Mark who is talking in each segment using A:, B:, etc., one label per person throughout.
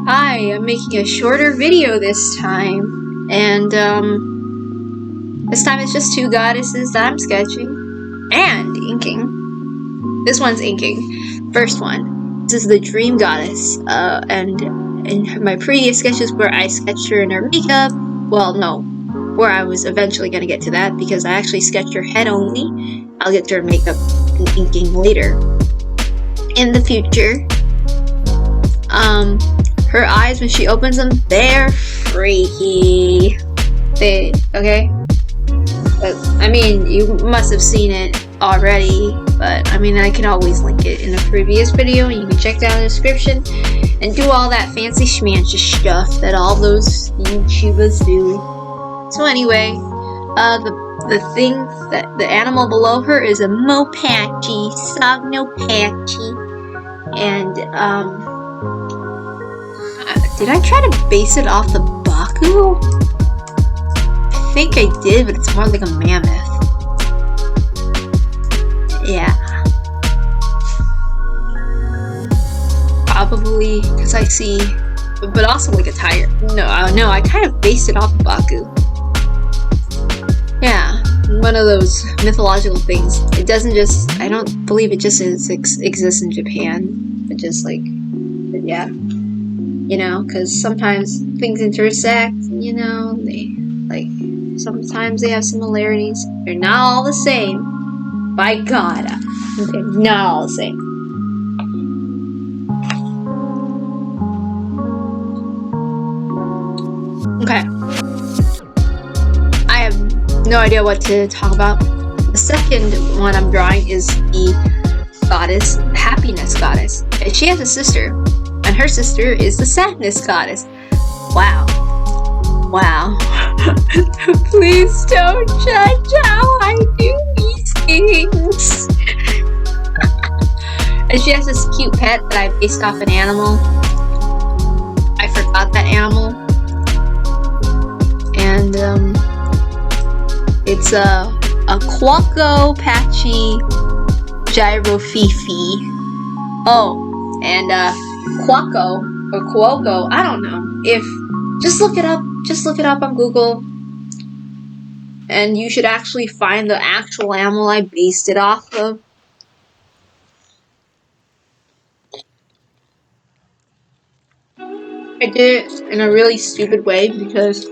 A: Hi, I'm making a shorter video this time, and this time it's just two goddesses that I'm sketching and inking. This one's inking. First one. This is the Dream Goddess, and in my previous sketches where I sketched her in her makeup, well, no, where I was eventually gonna get to that because I actually sketched her head only. I'll get to her makeup and inking later. In the future, her eyes, when she opens them, they're freaky. Okay? But, I mean, you must have seen it already, but, I mean, I can always link it in a previous video, and you can check down in the description, and do all that fancy schmancy stuff that all those YouTubers do. So anyway, the thing, that the animal below her is a Mopachi, Sognopachi, and, did I try to base it off the Baku? I think I did, but it's more like a mammoth. Yeah. Probably, because I see, but also like a tiger. No, I kind of based it off the Baku. Yeah, one of those mythological things. It doesn't just, I don't believe it just exists in Japan, but just like, yeah. You know, because sometimes things intersect, you know, sometimes they have similarities. They're not all the same. By God, they're not all the same. Okay. I have no idea what to talk about. The second one I'm drawing is the goddess, the happiness goddess. And she has a sister. And her sister is the sadness goddess. Wow. Wow. Please don't judge how I do these things. And she has this cute pet that I based off an animal. I forgot that animal. And it's a Quaco Patchy Gyrofifi. Oh, and Quaco or Cuoco, I don't know. Just look it up on Google, and you should actually find the actual animal I based it off of. I did it in a really stupid way because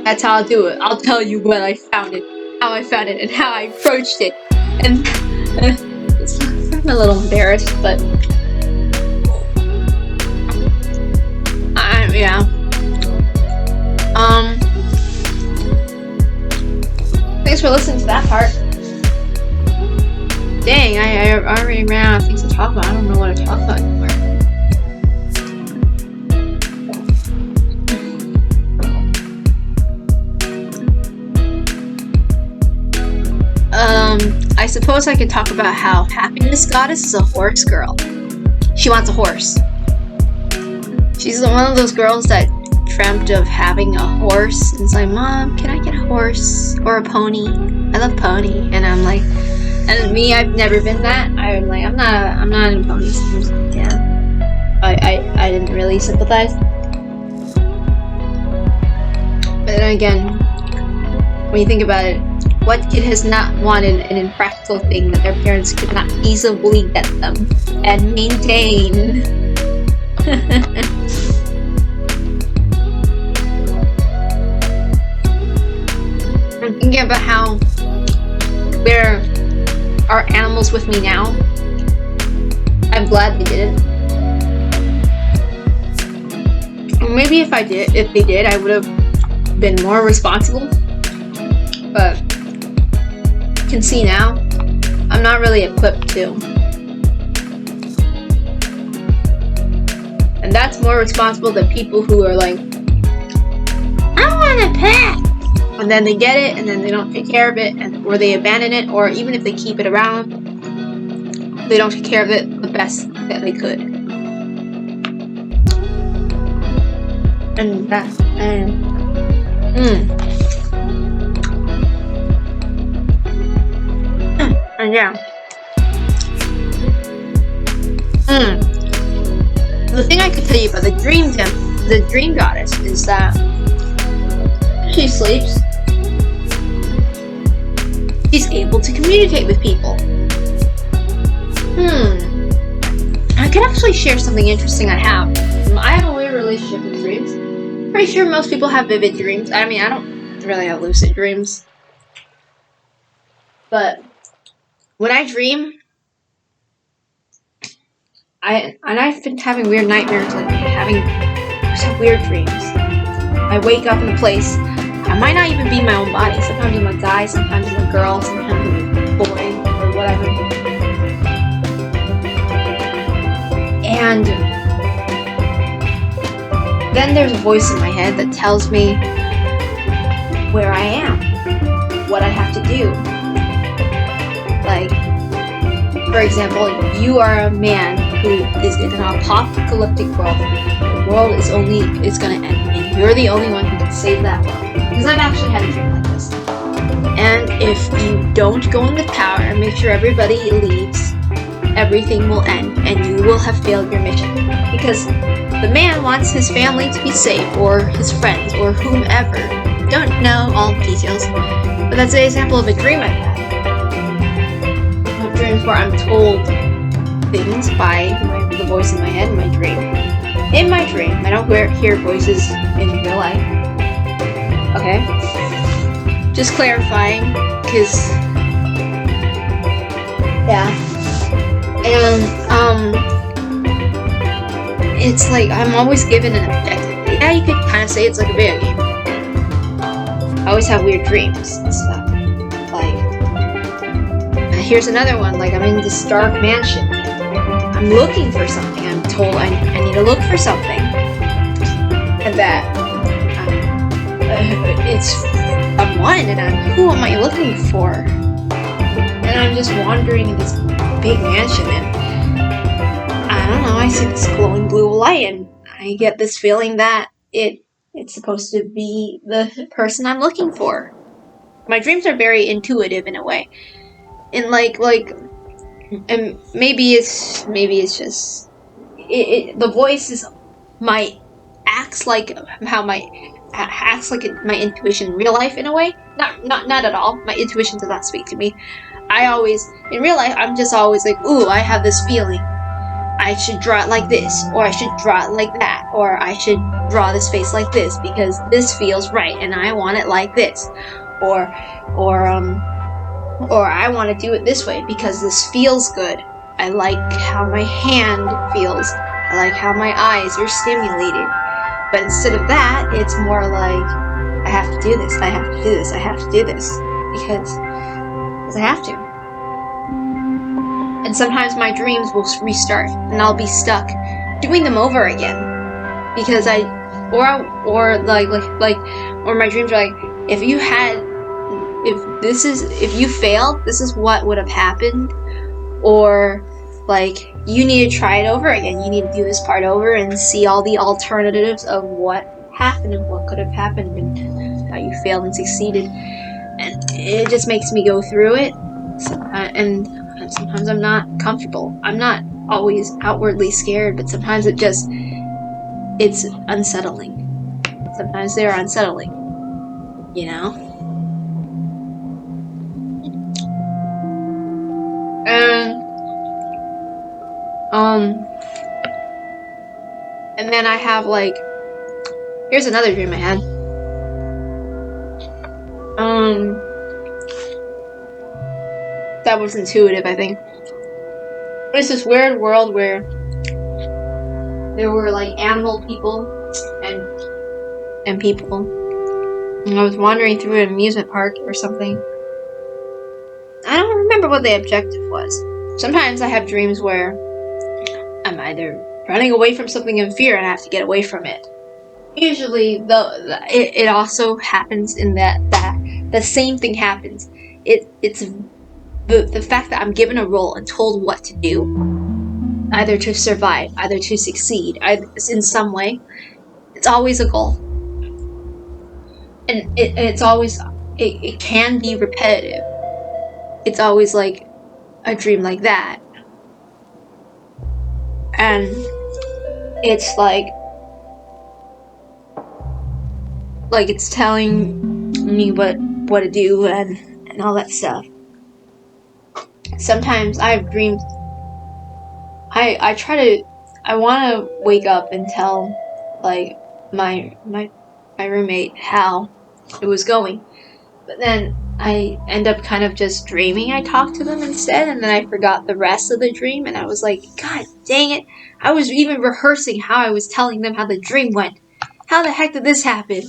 A: that's how I'll do it. I'll tell you what I found it, how I found it, and how I approached it. And I'm a little embarrassed, but yeah. Thanks for listening to that part. Dang, I already ran out of things to talk about. I don't know what to talk about anymore. I suppose I could talk about how happiness goddess is a horse girl. She wants a horse. She's one of those girls that dreamt of having a horse, and it's like, Mom, can I get a horse or a pony? I love pony, and I'm like, and me, I've never been that. I'm like, I'm not into ponies. Yeah, I didn't really sympathize. But then again, when you think about it, what kid has not wanted an impractical thing that their parents could not easily get them and maintain? I'm thinking about how there are animals with me now. I'm glad they didn't. Or maybe if they did, I would have been more responsible. But you can see now, I'm not really equipped to. And that's more responsible than people who are like, I want a pet! And then they get it, and then they don't take care of it, or they abandon it, or even if they keep it around, they don't take care of it the best that they could. And that, and yeah. thing I could tell you about the dream goddess is that she sleeps. She's able to communicate with people. I could actually share something interesting I have. I have a weird relationship with dreams. Pretty sure most people have vivid dreams. I mean, I don't really have lucid dreams. But when I dream, I've been having weird nightmares, like having some weird dreams. I wake up in a place, I might not even be in my own body. Sometimes I'm a guy, sometimes I'm a girl, sometimes I'm a boy, or whatever. And then there's a voice in my head that tells me where I am, what I have to do. Like, for example, you are a man who is in an apocalyptic world. The world is gonna end, and you're the only one who can save that world. Because I've actually had a dream like this. And if you don't go in the tower and make sure everybody leaves, everything will end, and you will have failed your mission. Because the man wants his family to be safe, or his friends, or whomever. Don't know all the details, but that's an example of a dream I've had. Dreams where I'm told things by the voice in my head in my dream. In my dream, I don't hear voices in real life. Okay? Just clarifying, because yeah. And it's like I'm always given an objective. Yeah, you could kind of say it's like a video game. I always have weird dreams and stuff. Here's another one, like I'm in this dark mansion. I'm looking for something. I'm told I need to look for something. And that I'm one, and who am I looking for? And I'm just wandering in this big mansion, and I don't know, I see this glowing blue light, and I get this feeling that it's supposed to be the person I'm looking for. My dreams are very intuitive in a way. And and maybe it's just the voice is acts like my intuition in real life in a way. Not at all. My intuition does not speak to me. In real life, I'm just always like, ooh, I have this feeling. I should draw it like this, or I should draw it like that, or I should draw this face like this because this feels right, and I want it like this, or I want to do it this way because this feels good. I like how my hand feels. I like how my eyes are stimulated. But instead of that, it's more like, I have to do this, I have to do this, I have to do this. Because I have to. And sometimes my dreams will restart, and I'll be stuck doing them over again. Because or my dreams are like, if you failed, this is what would have happened, or like you need to try it over again. You need to do this part over and see all the alternatives of what happened and what could have happened and how you failed and succeeded. And it just makes me go through it. And sometimes I'm not comfortable. I'm not always outwardly scared, but sometimes it's unsettling. Sometimes they're unsettling, you know? And then I have here's another dream I had. That was intuitive, I think. It's this weird world where there were animal people and people. And I was wandering through an amusement park or something. I don't remember what the objective was. Sometimes I have dreams where I'm either running away from something in fear and I have to get away from it. Usually, it also happens in that the same thing happens. It's the fact that I'm given a role and told what to do, either to survive, either to succeed, in some way. It's always a goal, and it's always it can be repetitive. It's always like a dream like that. And it's like it's telling me what to do and all that stuff. Sometimes I have dreams. I want to wake up and tell like my roommate how it was going, but then I end up kind of just dreaming I talked to them instead, and then I forgot the rest of the dream, and I was like, God dang it! I was even rehearsing how I was telling them how the dream went. How the heck did this happen?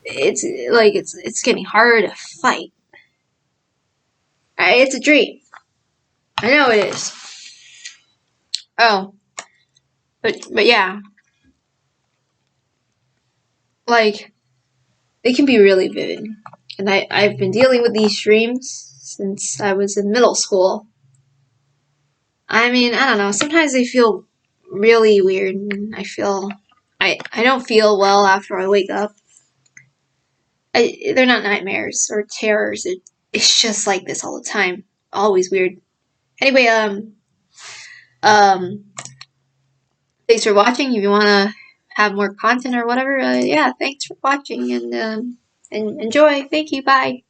A: It's getting harder to fight. It's a dream. I know it is. Oh, but yeah, like they can be really vivid. And I've been dealing with these dreams since I was in middle school. I mean, I don't know. Sometimes they feel really weird. And I don't feel well after I wake up. They're not nightmares or terrors. It's just like this all the time. Always weird. Anyway, um, thanks for watching. If you want to have more content or whatever, yeah, thanks for watching and enjoy. Thank you. Bye.